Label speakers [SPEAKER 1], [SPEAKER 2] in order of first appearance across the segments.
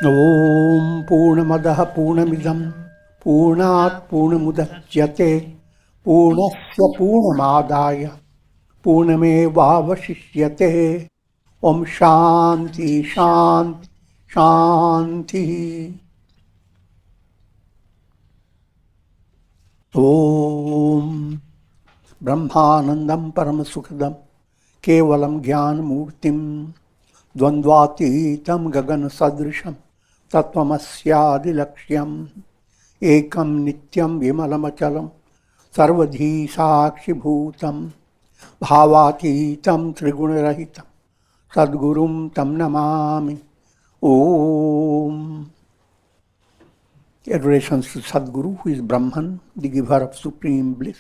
[SPEAKER 1] Om Purnamadaha Purnamidam Purnat Purnamudachyate Purnasya Purnamadaya Purnamevavashishyate. Om Shanti Shanti Shanti. Om Brahmanandam Paramasukadam Kevalam Jnanamurtim Dvandvatitam Gagana Sadrisham Tatvamasyadilaksham Ekam Nityam Vimalamachalam Sarvadhi Sakshi Bhutam Bhavatitam Trigunarahitam Sadgurum Tam Namami. Om. Adorations to Sadguru, who is Brahman, the giver of supreme bliss,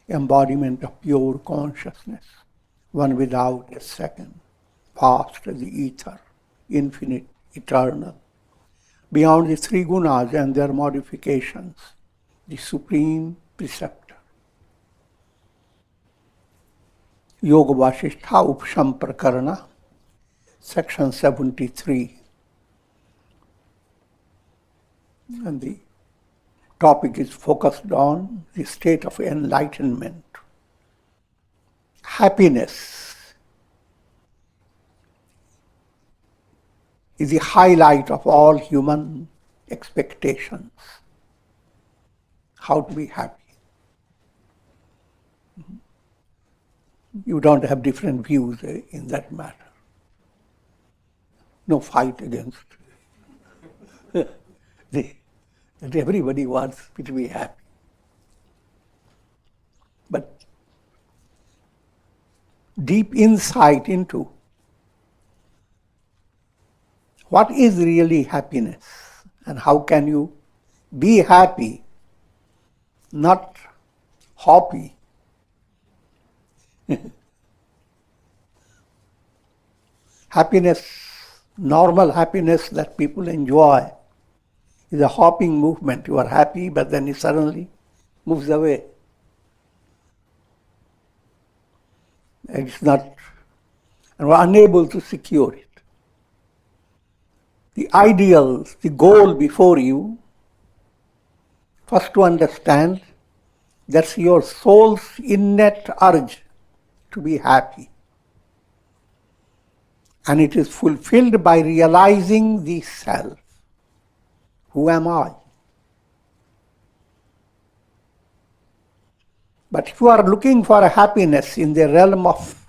[SPEAKER 1] embodiment of pure consciousness, one without a second, vast as the ether, infinite, eternal, beyond the three gunas and their modifications, the supreme preceptor. Yoga Vasistha Upashama Prakarana, section 73. And the topic is focused on the state of enlightenment. Happiness is the highlight of all human expectations. How to be happy. You don't have different views in that matter. No fight against that everybody wants to be happy. But deep insight into what is really happiness and how can you be happy, not happy. Happiness, normal happiness that people enjoy, is a hopping movement. You are happy, but then it suddenly moves away. It's not, and we're unable to secure it. The ideal, the goal before you, first to understand that's your soul's innate urge to be happy. And it is fulfilled by realizing the self. Who am I? But if you are looking for a happiness in the realm of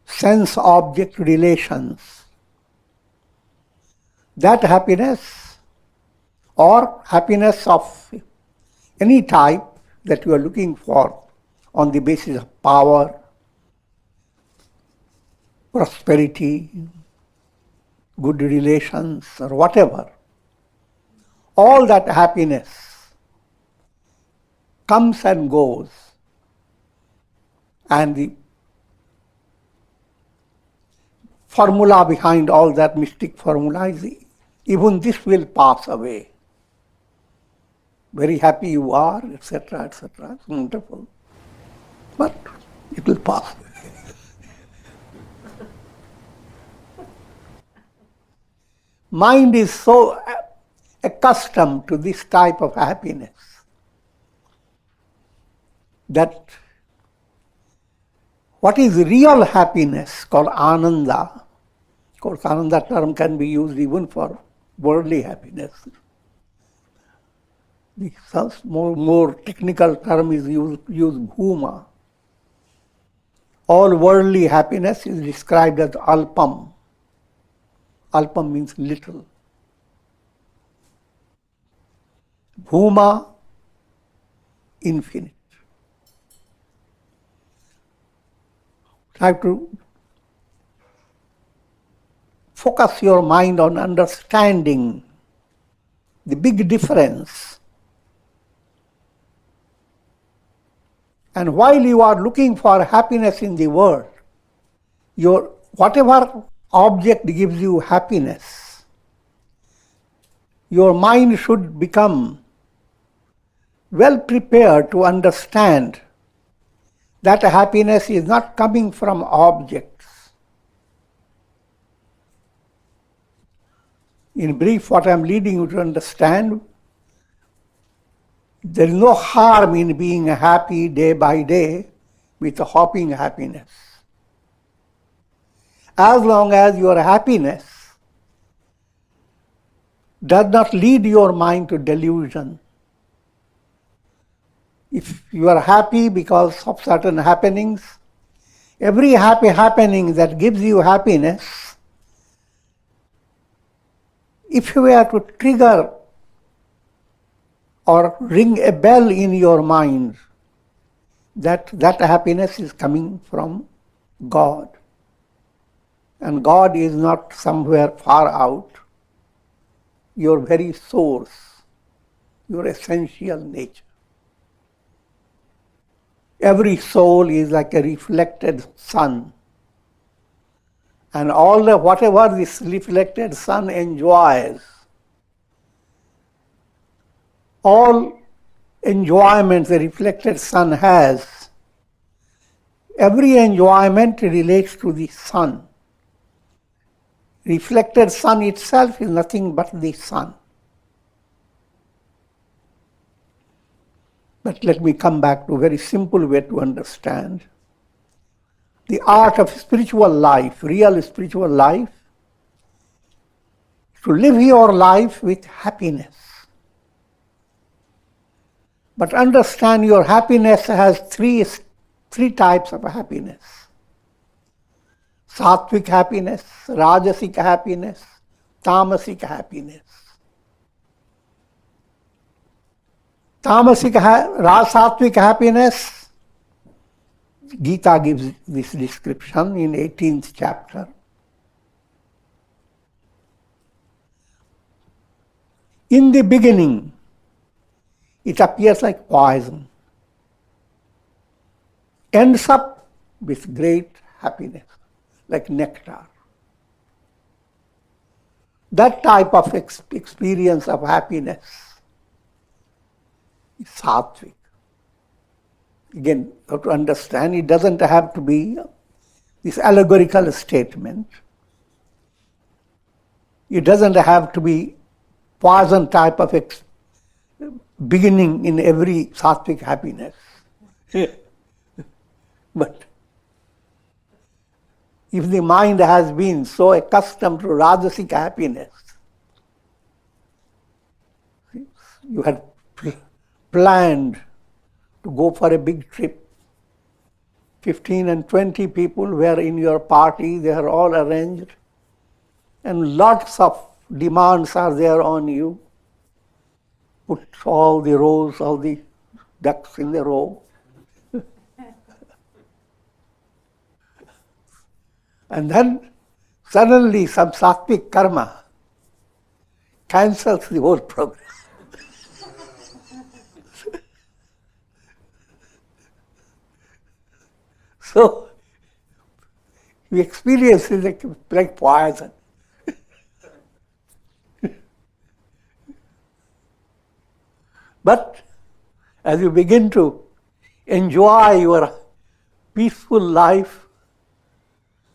[SPEAKER 1] sense-object relations, that happiness or happiness of any type that you are looking for on the basis of power, prosperity, good relations or whatever, all that happiness comes and goes, and the formula behind all that mystic formula is even this will pass away. Very happy you are, etc., etc. It's wonderful. But it will pass away. Mind is so accustomed to this type of happiness that what is real happiness called ananda, of course ananda term can be used even for worldly happiness. The more technical term is used bhuma. All worldly happiness is described as alpam. Alpam means little. Bhuma, infinite. Try to focus your mind on understanding the big difference. And while you are looking for happiness in the world, your whatever object gives you happiness, your mind should become well prepared to understand that happiness is not coming from objects. In brief, what I am leading you to understand, there is no harm in being happy day by day with a hopping happiness. As long as your happiness does not lead your mind to delusion. If you are happy because of certain happenings, every happy happening that gives you happiness, if you were to trigger or ring a bell in your mind, that happiness is coming from God. And God is not somewhere far out. Your very source, your essential nature. Every soul is like a reflected sun. And whatever this reflected sun enjoys, all enjoyment the reflected sun has, every enjoyment relates to the sun. Reflected sun itself is nothing but the sun. But let me come back to a very simple way to understand. The art of spiritual life, real spiritual life, to live your life with happiness. But understand your happiness has three types of happiness. Satwic happiness, rajasic happiness, tamasic happiness. Satwic happiness, Gita gives this description in 18th chapter. In the beginning, it appears like poison, ends up with great happiness, like nectar. That type of experience of happiness is Satwic. Again, you have to understand, it doesn't have to be this allegorical statement. It doesn't have to be poison type of beginning in every Satwic happiness. But if the mind has been so accustomed to rajasic happiness, you had planned to go for a big trip, 15 and 20 people were in your party, they are all arranged, and lots of demands are there on you. Put all the rows, all the ducks in the row. And then suddenly some Satwic karma cancels the whole program. So, we experience it like poison. But as you begin to enjoy your peaceful life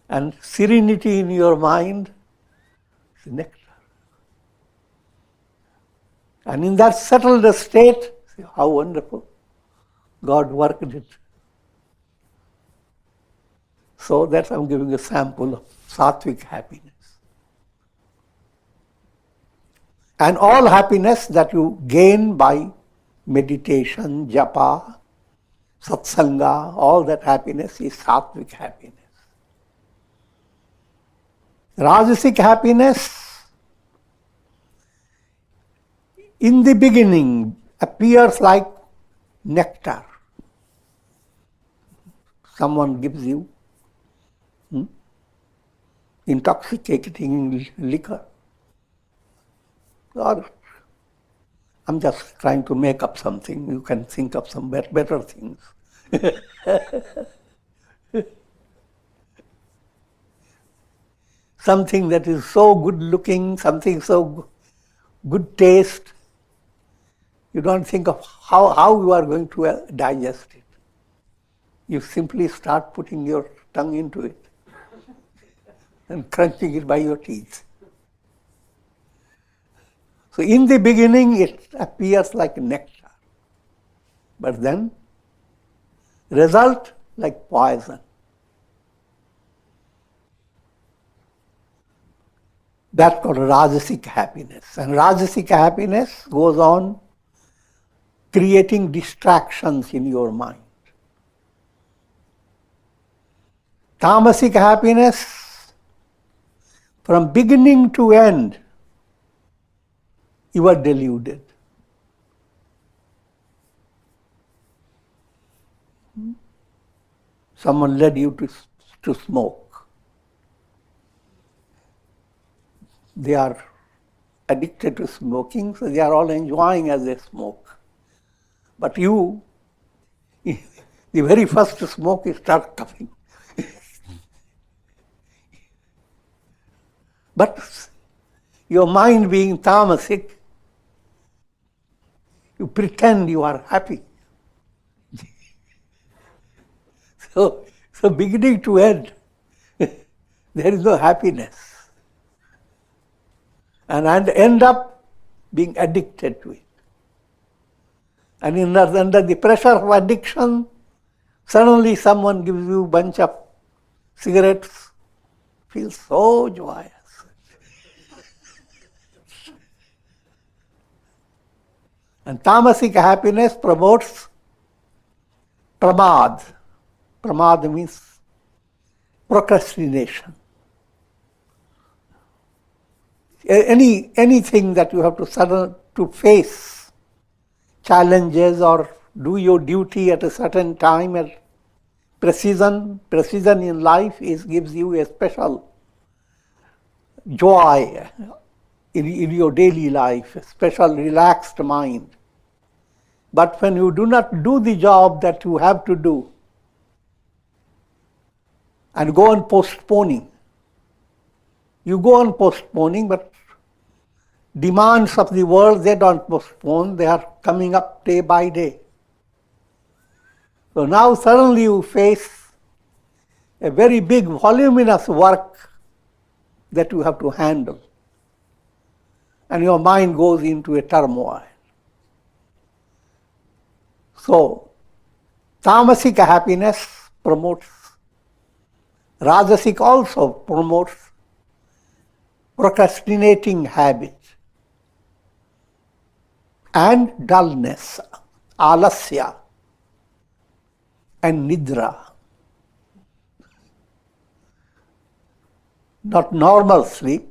[SPEAKER 1] and serenity in your mind, it's nectar. And in that settled state, see how wonderful God worked it. So that I'm giving a sample of Satwic happiness. And all happiness that you gain by meditation, japa, satsanga, all that happiness is Satwic happiness. Rajasic happiness, in the beginning, appears like nectar. Someone gives you intoxicating liquor. Or I'm just trying to make up something. You can think of some better things. Something that is so good looking, something so good taste. You don't think of how you are going to digest it. You simply start putting your tongue into it and crunching it by your teeth. So in the beginning it appears like nectar, but then result like poison. That's called rajasic happiness. And rajasic happiness goes on creating distractions in your mind. Tamasic happiness, from beginning to end, you are deluded. Someone led you to smoke. They are addicted to smoking, so they are all enjoying as they smoke. But you, the very first smoke, you start coughing. But your mind being tamasic, you pretend you are happy. So beginning to end, there is no happiness. And end up being addicted to it. And under the pressure of addiction, suddenly someone gives you a bunch of cigarettes, feel so joyous. And tamasic happiness promotes pramad. Pramad means procrastination. Anything that you have to face challenges or do your duty at a certain time, at precision in life gives you a special joy in your daily life, a special relaxed mind. But when you do not do the job that you have to do and go on postponing, you go on postponing, but demands of the world, they don't postpone, they are coming up day by day. So now suddenly you face a very big voluminous work that you have to handle. And your mind goes into a turmoil. So, tamasic happiness promotes, rajasic also promotes procrastinating habit and dullness, alasya and nidra. Not normal sleep,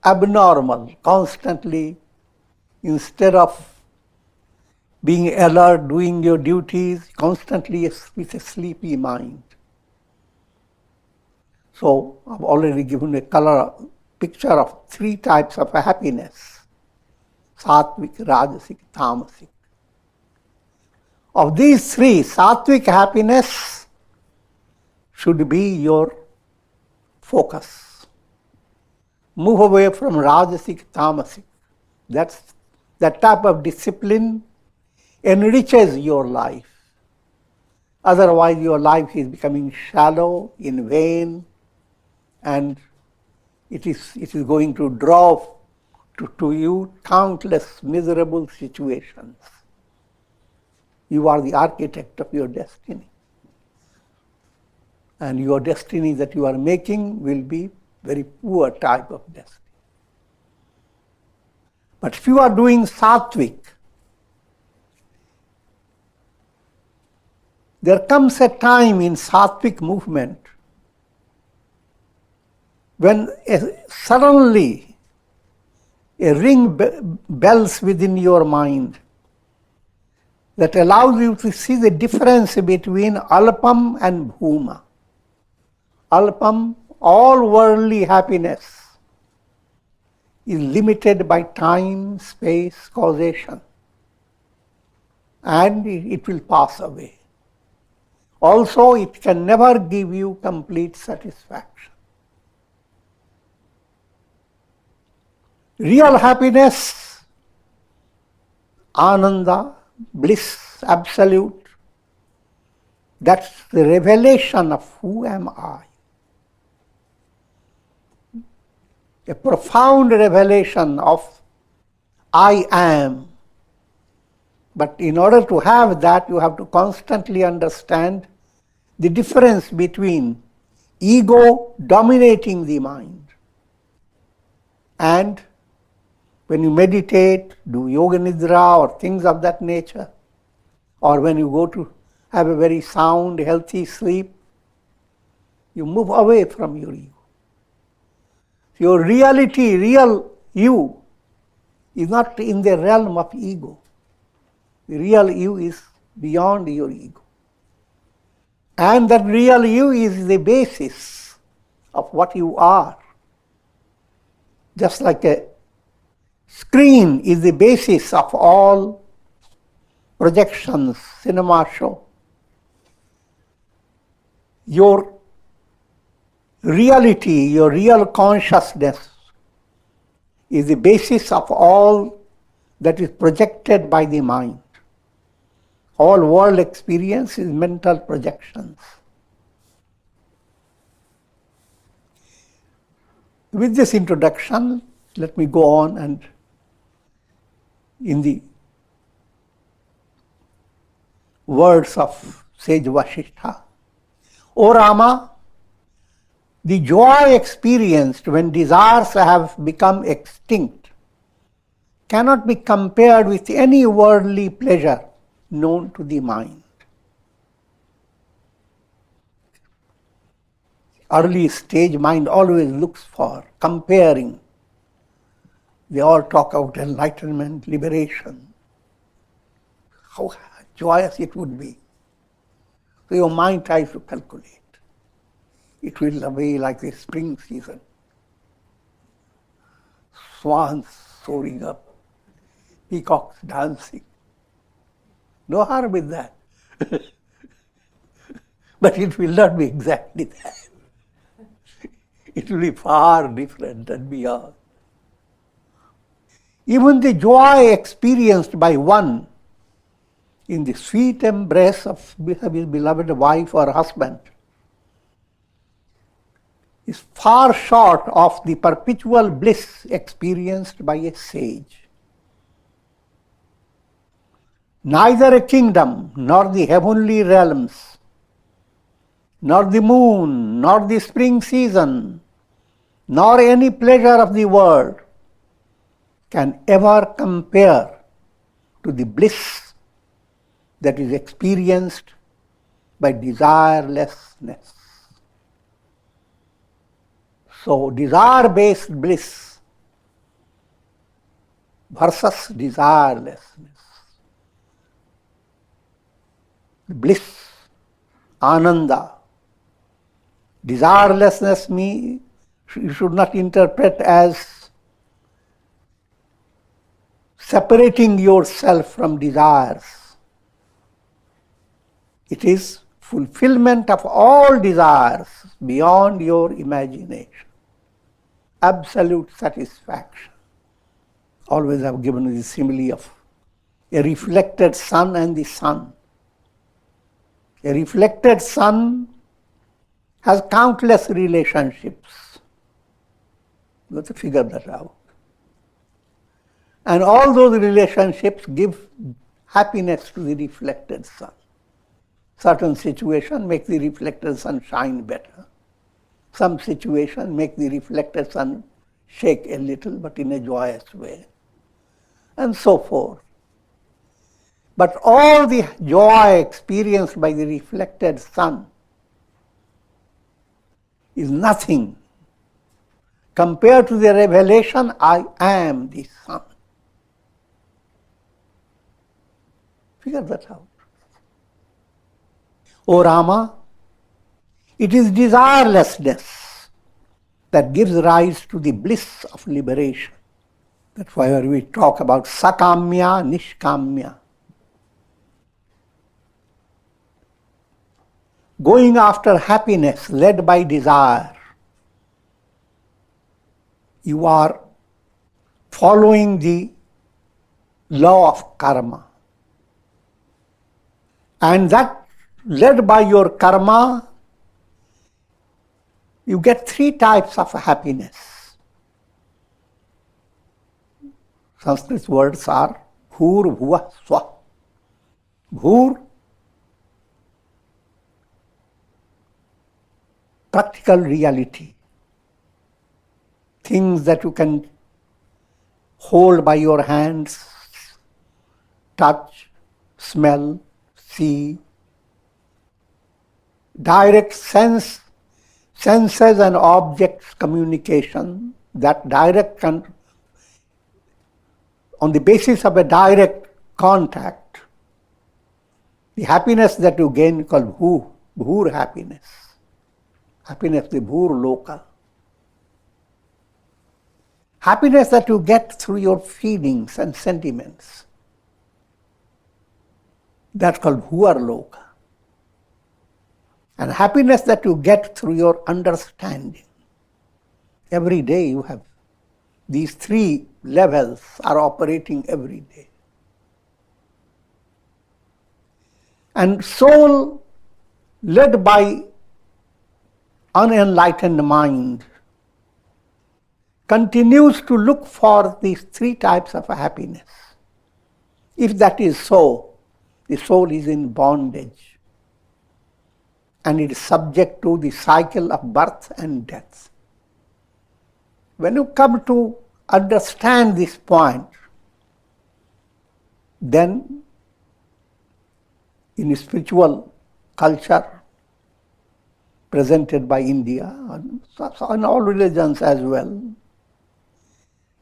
[SPEAKER 1] abnormal, constantly, instead of being alert, doing your duties, constantly with a sleepy mind. So I've already given a picture of 3 types of happiness: Satwic, rajasic, tamasic. Of these 3, Satwic happiness should be your focus. Move away from rajasic, tamasic. That type of discipline enriches your life. Otherwise, your life is becoming shallow, in vain, and it is going to draw to you countless miserable situations. You are the architect of your destiny. And your destiny that you are making will be very poor type of destiny. But if you are doing Satwic, there comes a time in Satwic movement when suddenly a ring bells within your mind that allows you to see the difference between alpam and bhuma. Alpam, all worldly happiness, is limited by time, space, causation, and it will pass away. Also, it can never give you complete satisfaction. Real happiness, ananda, bliss, absolute, that's the revelation of who am I. A profound revelation of I am. But in order to have that, you have to constantly understand the difference between ego dominating the mind and when you meditate, do yoga nidra or things of that nature, or when you go to have a very sound, healthy sleep, you move away from your ego. Your reality, real you, is not in the realm of ego. The real you is beyond your ego. And that real you is the basis of what you are. Just like a screen is the basis of all projections, cinema show. Your reality, your real consciousness is the basis of all that is projected by the mind. All world experience is mental projections. With this introduction, let me go on and in the words of sage Vasistha, O Rama, the joy experienced when desires have become extinct cannot be compared with any worldly pleasure known to the mind. Early stage mind always looks for comparing. They all talk about enlightenment, liberation. How joyous it would be. So your mind tries to calculate. It will be like the spring season. Swans soaring up, peacocks dancing. No harm in that. But it will not be exactly that. It will be far different and beyond. Even the joy experienced by one in the sweet embrace of his beloved wife or husband is far short of the perpetual bliss experienced by a sage. Neither a kingdom, nor the heavenly realms, nor the moon, nor the spring season, nor any pleasure of the world can ever compare to the bliss that is experienced by desirelessness. So, desire-based bliss versus desirelessness. Bliss, ananda. Desirelessness you should not interpret as separating yourself from desires. It is fulfillment of all desires beyond your imagination. Absolute satisfaction. Always I've given you the simile of a reflected sun and the sun. A reflected sun has countless relationships. You have to figure that out. And all those relationships give happiness to the reflected sun. Certain situation make the reflected sun shine better. Some situation make the reflected sun shake a little, but in a joyous way, and so forth. But all the joy experienced by the reflected sun is nothing compared to the revelation, I am the sun. Figure that out. O Rama, it is desirelessness that gives rise to the bliss of liberation. That's why we talk about sakamya, nishkamya. Going after happiness led by desire. You are following the law of karma. And that led by your karma, you get three types of happiness. Sanskrit words are bhur, bhuva, swa. Bhur, practical reality. Things that you can hold by your hands, touch, smell, see. Direct senses and objects communication, that direct on the basis of a direct contact, the happiness that you gain called bhur happiness. Happiness, the bhur loka. Happiness that you get through your feelings and sentiments, that's called bhuvar loka. And happiness that you get through your understanding. Every day you have these three levels are operating every day. And soul, led by unenlightened mind, continues to look for these three types of happiness. If that is so, the soul is in bondage and it is subject to the cycle of birth and death. When you come to understand this point, then in spiritual culture presented by India and all religions as well,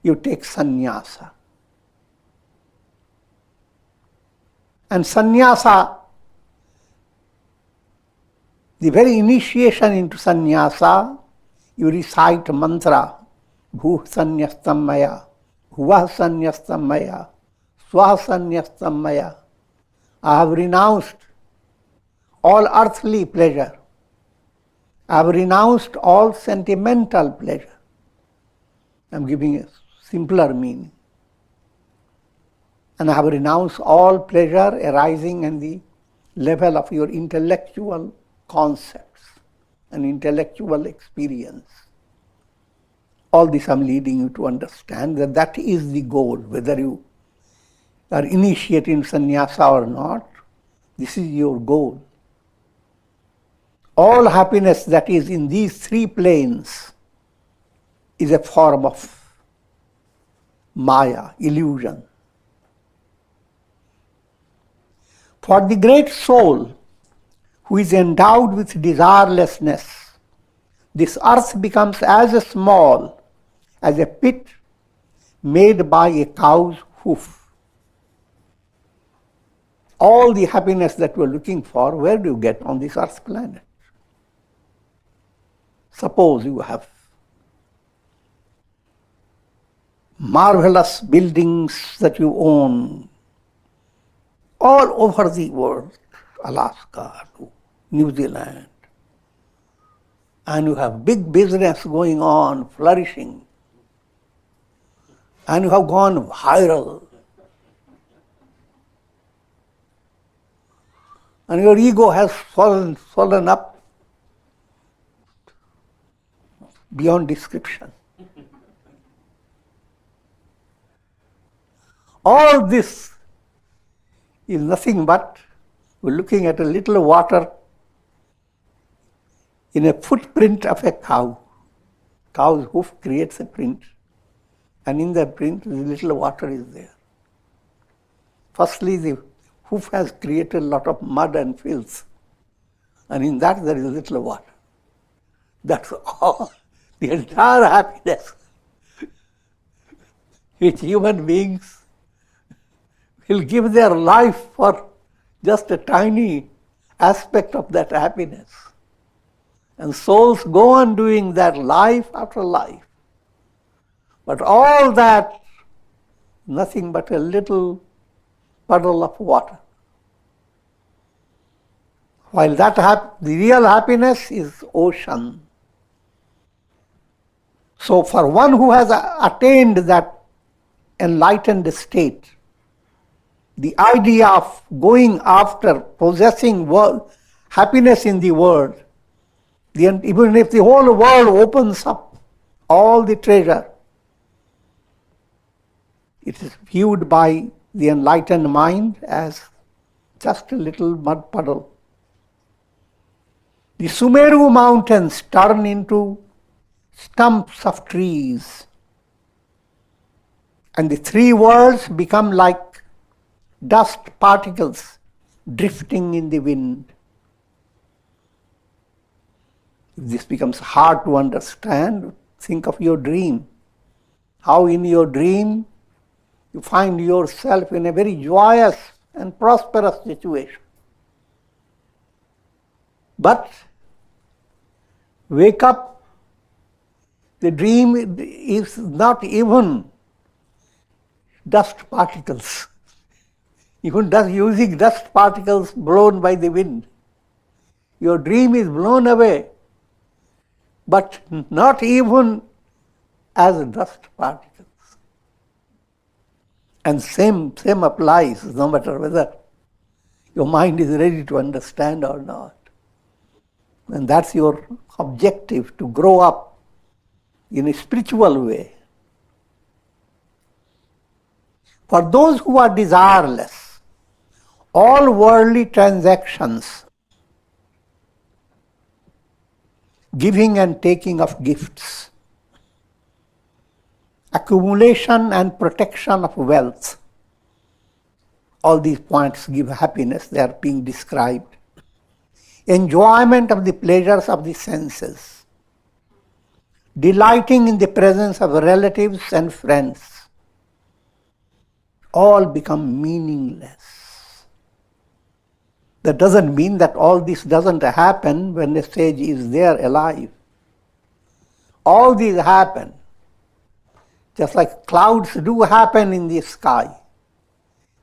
[SPEAKER 1] you take sannyasa. And sannyasa, the very initiation into sannyasa, you recite mantra, bhuh sannyastam maya, bhuvah sannyastam maya, swah sannyastam maya. I have renounced all earthly pleasure. I have renounced all sentimental pleasure. I am giving a simpler meaning. And I have renounced all pleasure arising in the level of your intellectual concepts and intellectual experience. All this I am leading you to understand that that is the goal, whether you are initiating sannyasa or not, this is your goal. All happiness that is in these three planes is a form of maya, illusion. For the great soul who is endowed with desirelessness, this earth becomes as small as a pit made by a cow's hoof. All the happiness that we are looking for, where do you get on this earth planet? Suppose you have marvelous buildings that you own all over the world, Alaska to New Zealand, and you have big business going on, flourishing, and you have gone viral, and your ego has fallen up beyond description. All this is nothing but we're looking at a little water in a footprint of a cow. Cow's hoof creates a print, and in that print, the little water is there. Firstly, the hoof has created a lot of mud and filth, and in that there is little water. That's all. The entire happiness which human beings will give their life for just a tiny aspect of that happiness. And souls go on doing that life after life. But all that, nothing but a little puddle of water. While that the real happiness is ocean. So for one who has attained that enlightened state, the idea of going after possessing happiness in the world, even if the whole world opens up all the treasure, It is viewed by the enlightened mind as just a little mud puddle. The Sumeru mountains turn into stumps of trees, and the three worlds become like dust particles drifting in the wind. If this becomes hard to understand, think of your dream. How in your dream you find yourself in a very joyous and prosperous situation. But wake up, the dream is not even dust particles. Even using dust particles blown by the wind. Your dream is blown away, but not even as dust particles. And same applies no matter whether your mind is ready to understand or not. And that's your objective, to grow up in a spiritual way. For those who are desireless, all worldly transactions, giving and taking of gifts, accumulation and protection of wealth, all these points give happiness, they are being described. Enjoyment of the pleasures of the senses, delighting in the presence of relatives and friends, all become meaningless. That doesn't mean that all this doesn't happen when the sage is there alive. All these happen, just like clouds do happen in the sky.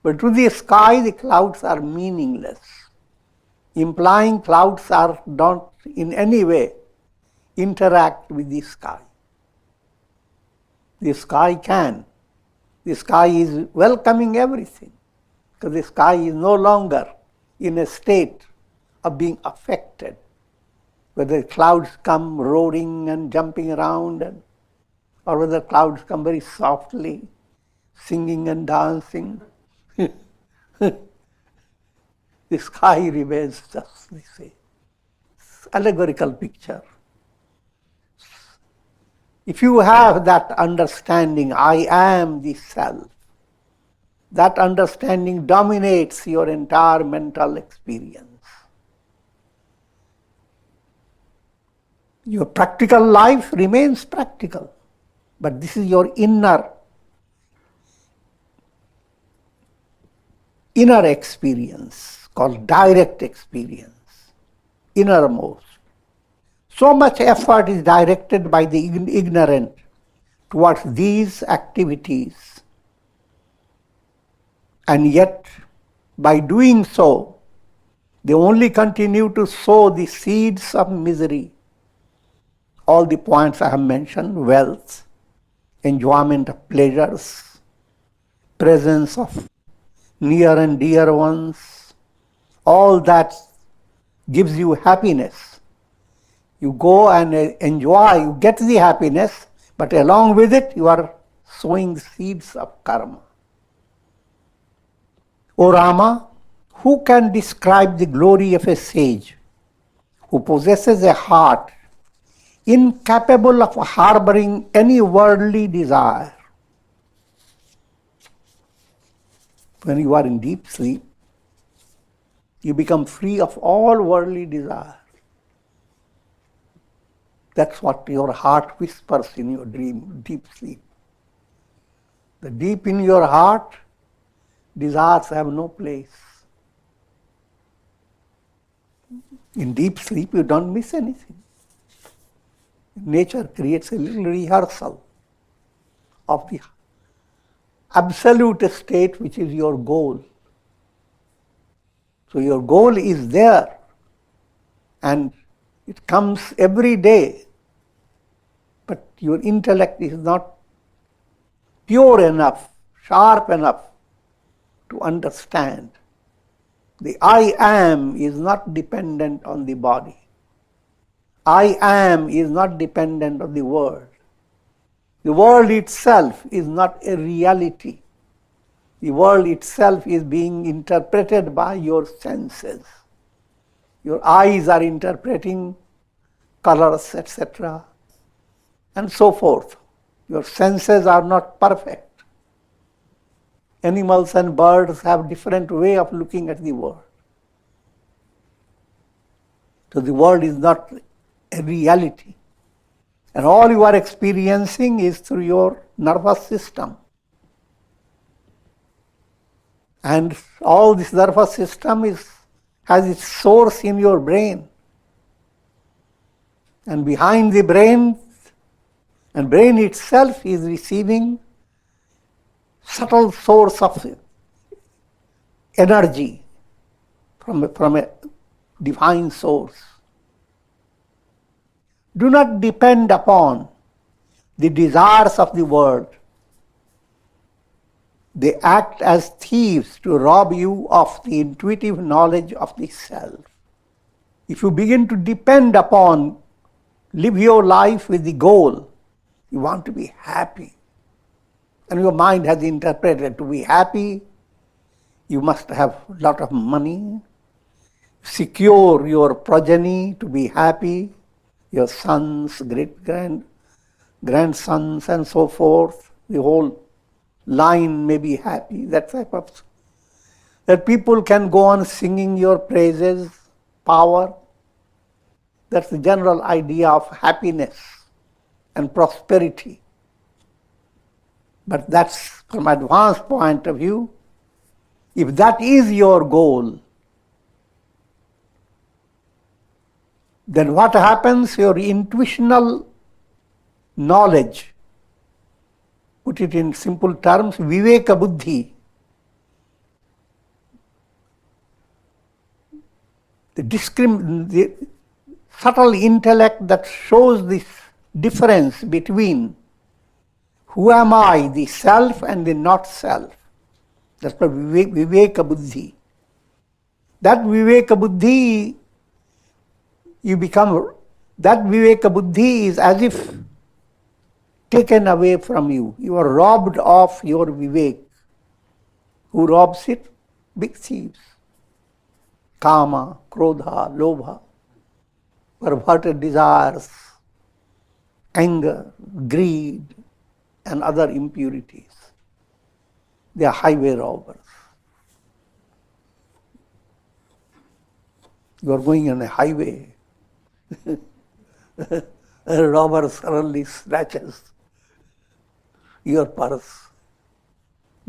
[SPEAKER 1] But to the sky, the clouds are meaningless, implying clouds are don't in any way interact with the sky. The sky can. The sky is welcoming everything, because the sky is no longer in a state of being affected, whether clouds come roaring and jumping around, or whether clouds come very softly, singing and dancing. The sky remains just the same. It's an allegorical picture. If you have that understanding, I am the self, that understanding dominates your entire mental experience. Your practical life remains practical, but this is your inner experience, called direct experience, innermost. So much effort is directed by the ignorant towards these activities, and yet by doing so, they only continue to sow the seeds of misery. All the points I have mentioned, wealth, enjoyment of pleasures, presence of near and dear ones, all that gives you happiness. You go and enjoy, you get the happiness, but along with it, you are sowing the seeds of karma. O Rama, who can describe the glory of a sage who possesses a heart incapable of harboring any worldly desire? When you are in deep sleep, you become free of all worldly desire. That's what your heart whispers in your dream, deep sleep. The deep in your heart, desires have no place. In deep sleep, you don't miss anything. Nature creates a little rehearsal of the absolute state which is your goal. So your goal is there, and it comes every day, but your intellect is not pure enough, sharp enough to understand. The I am is not dependent on the body. I am is not dependent on the world. The world itself is not a reality. The world itself is being interpreted by your senses. Your eyes are interpreting colors, etc., and so forth. Your senses are not perfect. Animals and birds have different way of looking at the world. So the world is not a reality. And all you are experiencing is through your nervous system. And all this nervous system has its source in your brain. And behind the brain, and brain itself is receiving subtle source of energy from a divine source. Do not depend upon the desires of the world. They act as thieves to rob you of the intuitive knowledge of the self. If you begin to depend upon, live your life with the goal, you want to be happy, and your mind has interpreted to be happy, you must have a lot of money, secure your progeny to be happy, your sons, grandsons, and so forth, the whole line may be happy, that type of, that people can go on singing your praises, power. That's the general idea of happiness and prosperity. But that's from advanced point of view. If that is your goal, then what happens? Your intuitional knowledge, put it in simple terms, Viveka Buddhi, the subtle intellect that shows this difference between who am I, the self and the not self. That's called Viveka Buddhi. That Viveka Buddhi, that Viveka Buddhi is as if taken away from you. You are robbed of your Vivek. Who robs it? Big thieves. Kama, Krodha, Lobha, perverted desires, anger, greed, and other impurities. They are highway robbers. You are going on a highway. A robber suddenly snatches your purse,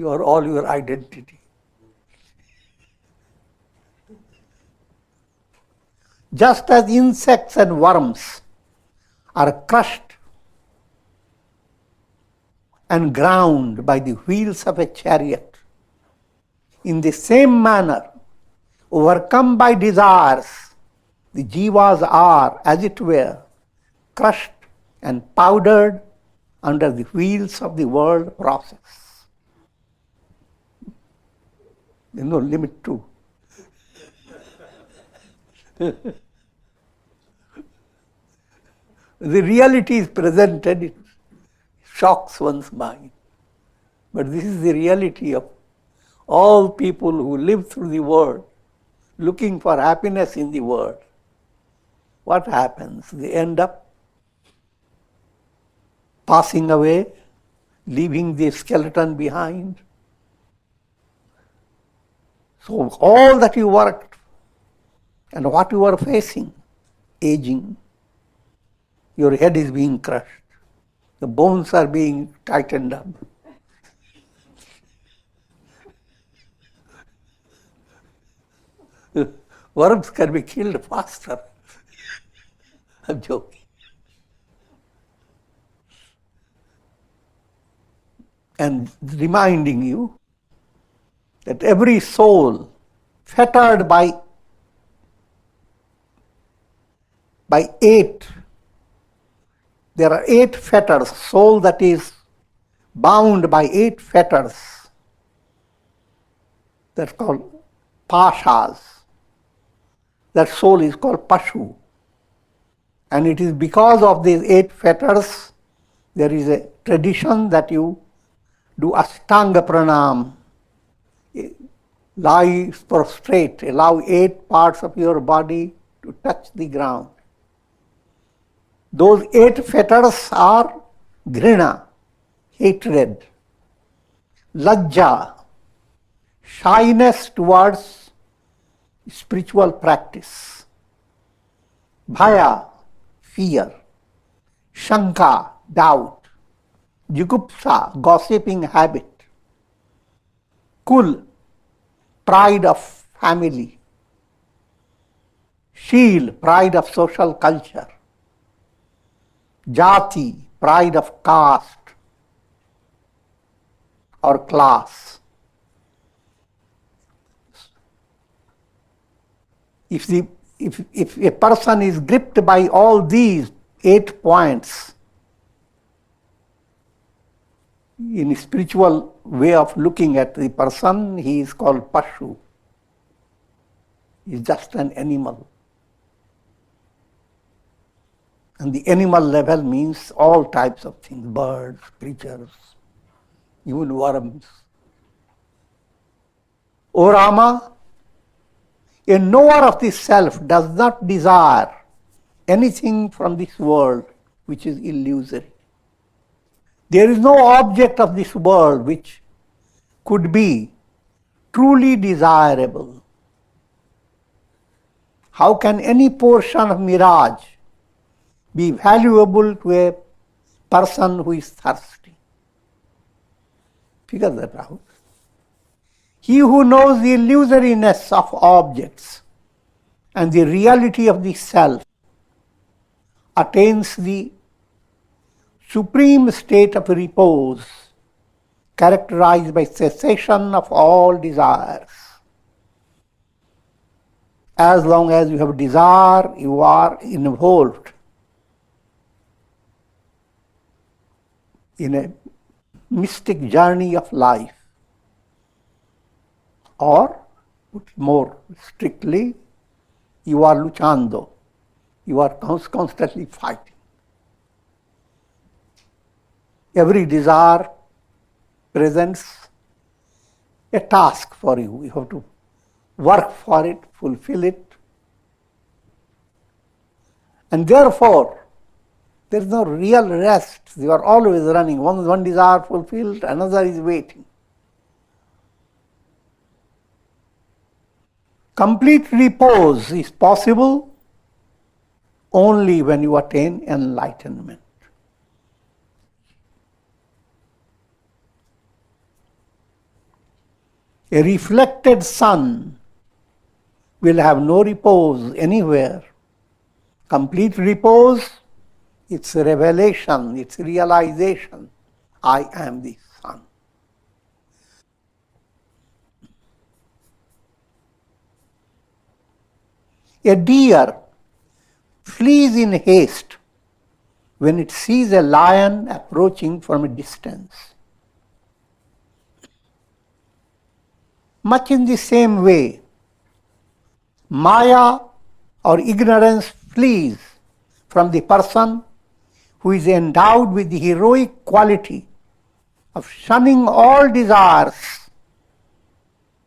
[SPEAKER 1] all your identity. Just as insects and worms are crushed and ground by the wheels of a chariot, in the same manner, overcome by desires, the jivas are, as it were, crushed and powdered under the wheels of the world process. There's no limit to. The reality is presented, it shocks one's mind. But this is the reality of all people who live through the world, looking for happiness in the world. What happens? They end up passing away, leaving the skeleton behind. So all that you worked and what you are facing, aging, your head is being crushed, the bones are being tightened up. Worms can be killed faster. I'm joking. And reminding you that every soul fettered by 8, there are 8 fetters, soul that is bound by 8 fetters. That's called pashas. That soul is called pashu. And it is because of these 8 fetters, there is a tradition that you do Ashtanga Pranam Lie prostrate, allow 8 parts of your body to touch the ground. Those 8 fetters are grina, hatred, lajja, shyness towards spiritual practice, bhaya, fear, shanka, doubt, jugupsa, gossiping habit, kul, pride of family, sheel, pride of social culture, jati, pride of caste or class. If a person is gripped by all these 8 points, in a spiritual way of looking at the person, he is called Pashu. He is just an animal. And the animal level means all types of things, birds, creatures, even worms. O Rama, a knower of the self does not desire anything from this world which is illusory. There is no object of this world which could be truly desirable. How can any portion of mirage be valuable to a person who is thirsty? Figure that out. He who knows the illusoriness of objects and the reality of the self attains the supreme state of repose, characterized by cessation of all desires. As long as you have desire, you are involved in a mystic journey of life. Or, put more strictly, you are luchando. You are constantly fighting. Every desire presents a task for you. You have to work for it, fulfill it. And therefore, there is no real rest. You are always running. One desire fulfilled, another is waiting. Complete repose is possible only when you attain enlightenment. A reflected sun will have no repose anywhere. Complete repose, it's revelation, it's realization. I am the sun. A deer flees in haste when it sees a lion approaching from a distance. Much in the same way, Maya or ignorance flees from the person who is endowed with the heroic quality of shunning all desires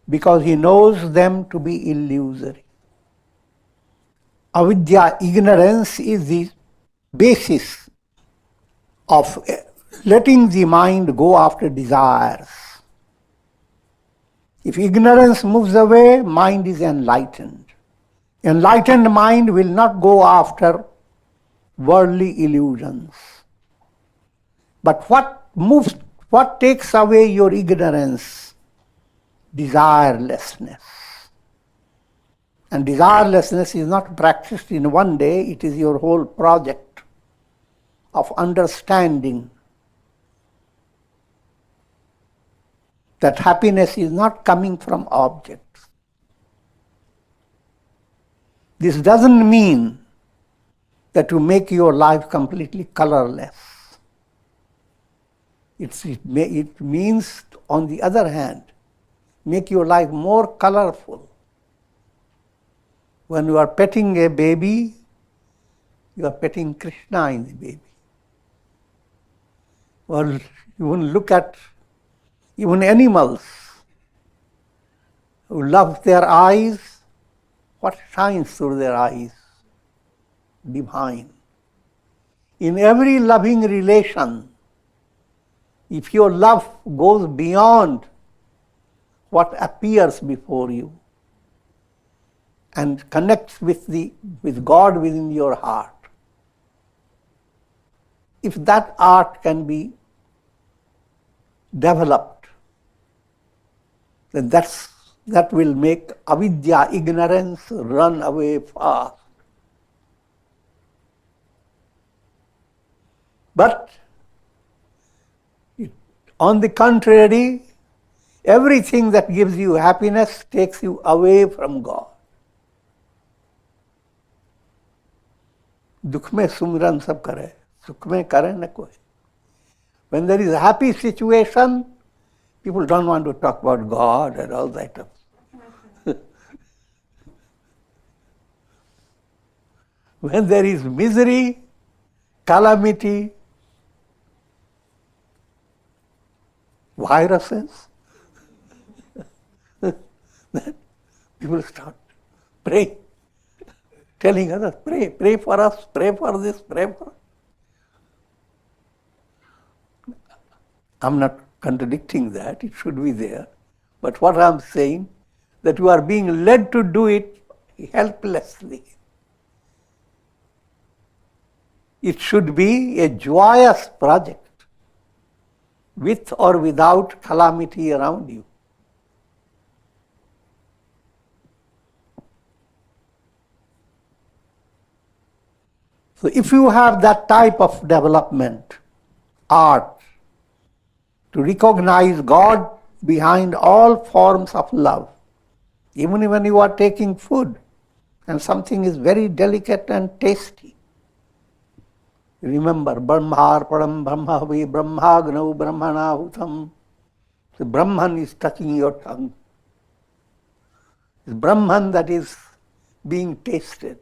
[SPEAKER 1] because he knows them to be illusory. Avidya, ignorance, is the basis of letting the mind go after desires. If ignorance moves away, mind is enlightened. Enlightened mind will not go after worldly illusions. But what takes away your ignorance? Desirelessness. And desirelessness is not practiced in one day, it is your whole project of understanding that happiness is not coming from objects. This doesn't mean that you make your life completely colorless. It means, on the other hand, make your life more colorful. When you are petting a baby, you are petting Krishna in the baby. Or even look at even animals. who love their eyes, what shines through their eyes? Divine. In every loving relation, if your love goes beyond what appears before you and connects with God within your heart, if that art can be developed, then that will make avidya, ignorance, run away fast. But on the contrary, everything that gives you happiness takes you away from God. दुख में सुमिरन सब करे, सुख में करे न कोई. When there is a happy situation, people don't want to talk about God and all that. When there is misery, calamity, viruses, then people start praying, telling others, pray for us, pray for this, pray for us. I'm not contradicting that, it should be there. But what I'm saying, that you are being led to do it helplessly. It should be a joyous project, with or without calamity around you. So if you have that type of development, art, to recognize God behind all forms of love, even when you are taking food and something is very delicate and tasty, remember, Brahmarpanam Brahmavi Brahmagnau Brahmanahutam. The Brahman is touching your tongue. It's Brahman that is being tasted.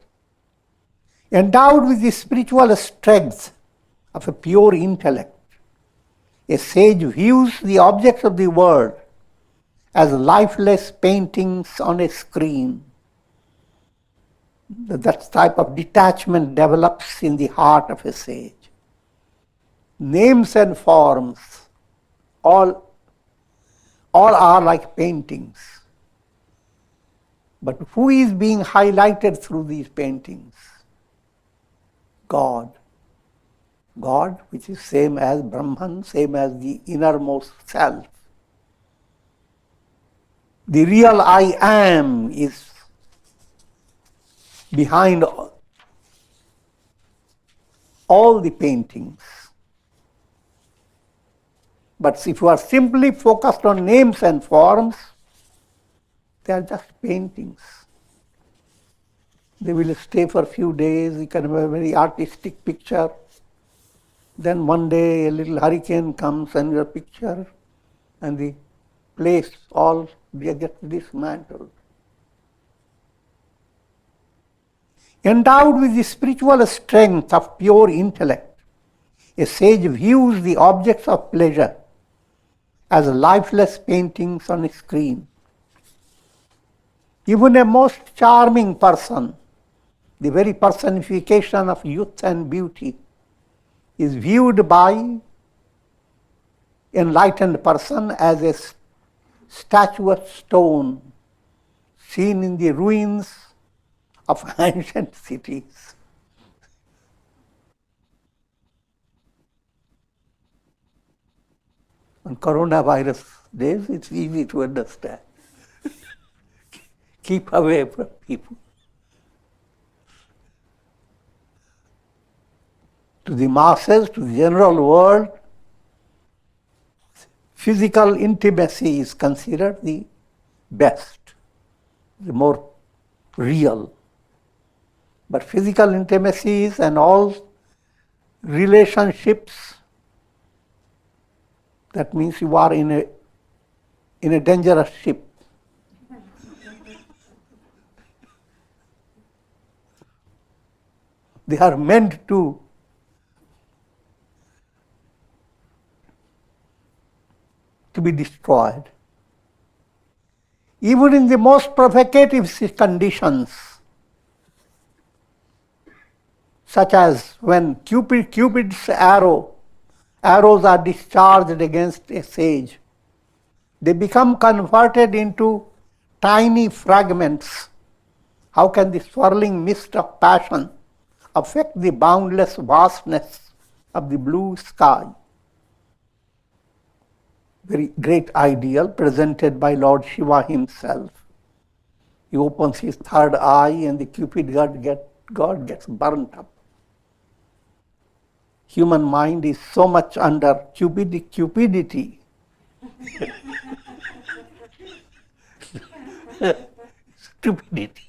[SPEAKER 1] Endowed with the spiritual strength of a pure intellect, a sage views the objects of the world as lifeless paintings on a screen. That type of detachment develops in the heart of a sage. Names and forms, all are like paintings. But who is being highlighted through these paintings? God. God, which is same as Brahman, same as the innermost self. The real I am is behind all the paintings. But if you are simply focused on names and forms, they are just paintings. They will stay for a few days, you can have a very artistic picture. Then one day a little hurricane comes and your picture and the place all gets dismantled. Endowed with the spiritual strength of pure intellect, a sage views the objects of pleasure as lifeless paintings on a screen. Even a most charming person, the very personification of youth and beauty, is viewed by enlightened person as a statuette stone seen in the ruins of ancient cities. On coronavirus days, it's easy to understand. Keep away from people. To the masses, to the general world, physical intimacy is considered the best, the more real. But physical intimacies and all relationships, that means you are in a dangerous ship. They are meant to be destroyed. Even in the most provocative conditions, such as when Cupid's arrows are discharged against a sage, they become converted into tiny fragments. How can the swirling mist of passion affect the boundless vastness of the blue sky? Very great ideal presented by Lord Shiva himself. He opens his third eye and the Cupid god gets burnt up. Human mind is so much under cupidity. Stupidity.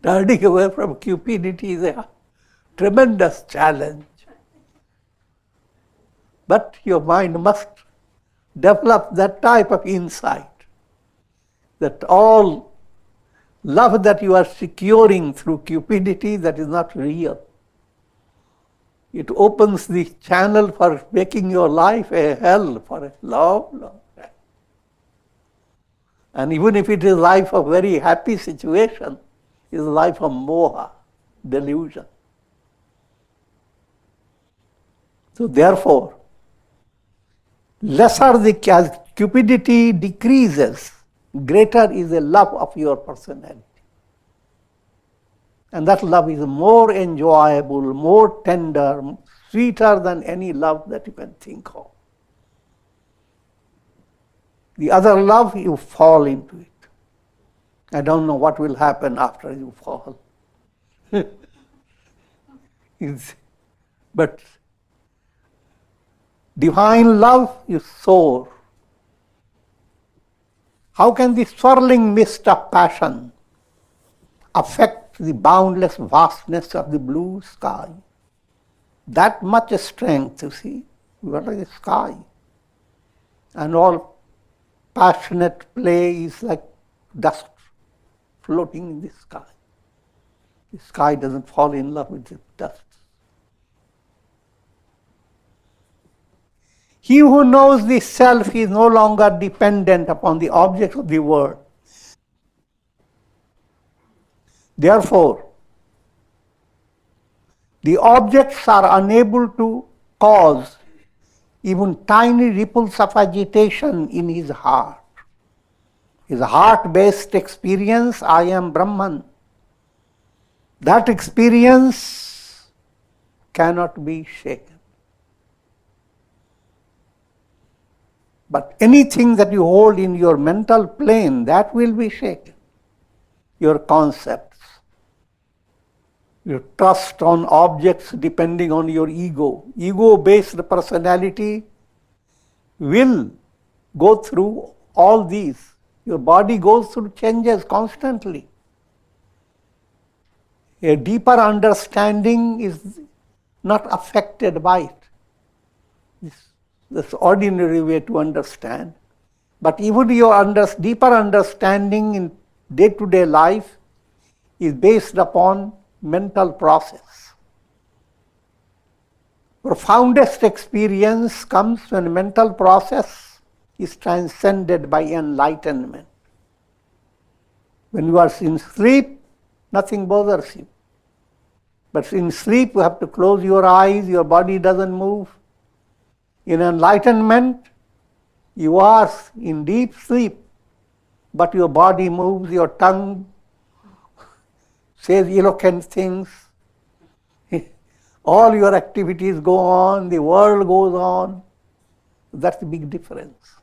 [SPEAKER 1] Turning away from cupidity is a tremendous challenge. But your mind must develop that type of insight that all love that you are securing through cupidity, that is not real. It opens the channel for making your life a hell for a long, long time. And even if it is life of very happy situation, it is a life of moha, delusion. So therefore, lesser as cupidity decreases, greater is the love of your personality. And that love is more enjoyable, more tender, sweeter than any love that you can think of. The other love, you fall into it. I don't know what will happen after you fall. But divine love, you soar. How can the swirling mist of passion affect the boundless vastness of the blue sky? That much strength, you see, what is the sky? And all passionate play is like dust floating in the sky. The sky doesn't fall in love with the dust. He who knows the self is no longer dependent upon the objects of the world. Therefore, the objects are unable to cause even tiny ripples of agitation in his heart. His heart-based experience, I am Brahman, that experience cannot be shaken. But anything that you hold in your mental plane, that will be shaken. Your concepts, your trust on objects depending on your ego. Ego-based personality will go through all these. Your body goes through changes constantly. A deeper understanding is not affected by it. This ordinary way to understand. But even your deeper understanding in day-to-day life is based upon mental process. Profoundest experience comes when mental process is transcended by enlightenment. When you are in sleep, nothing bothers you. But in sleep, you have to close your eyes, your body doesn't move. In enlightenment, you are in deep sleep, but your body moves, your tongue says eloquent things. All your activities go on, the world goes on. That's the big difference.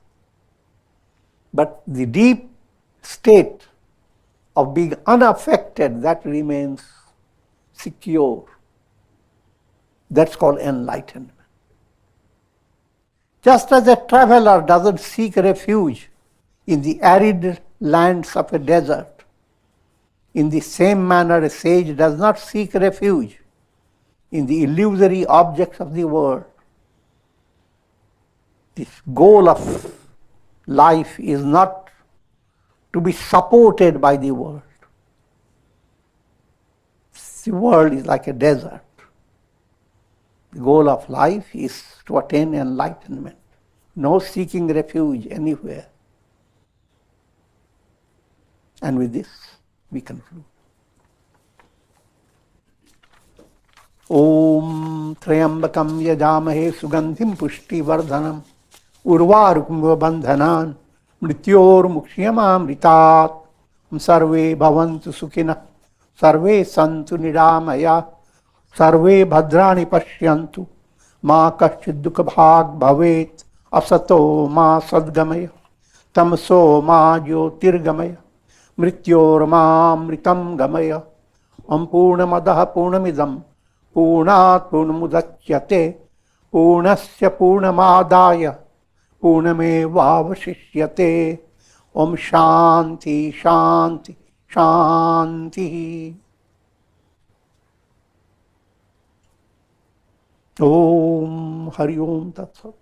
[SPEAKER 1] But the deep state of being unaffected, that remains secure. That's called enlightenment. Just as a traveler doesn't seek refuge in the arid lands of a desert, in the same manner a sage does not seek refuge in the illusory objects of the world. The goal of life is not to be supported by the world. The world is like a desert. The goal of life is to attain enlightenment. No seeking refuge anywhere. And with this, we conclude. Om Trayambakam Yajamahe Sugandhim Pushti Vardhanam Urvarukum Bandhanan Mrityor Mukshiyamamritat Sarve Bhavantu Sukhina Sarve Santu Nidamaya Sarve Bhadrani Pashyantu Ma Kaschid Dukha Bhag Bhavet Asato Ma Sadgamaya Tamso Ma Jyotirgamaya Mrityor Ma Mritam Gamaya Om Purnamadaha Purnamidam Purnat Purnamudachyate Purnasya Purnamadaya Purnamevavashishyate Om Shanti Shanti Shanti. Om Hari Om Tat Sat.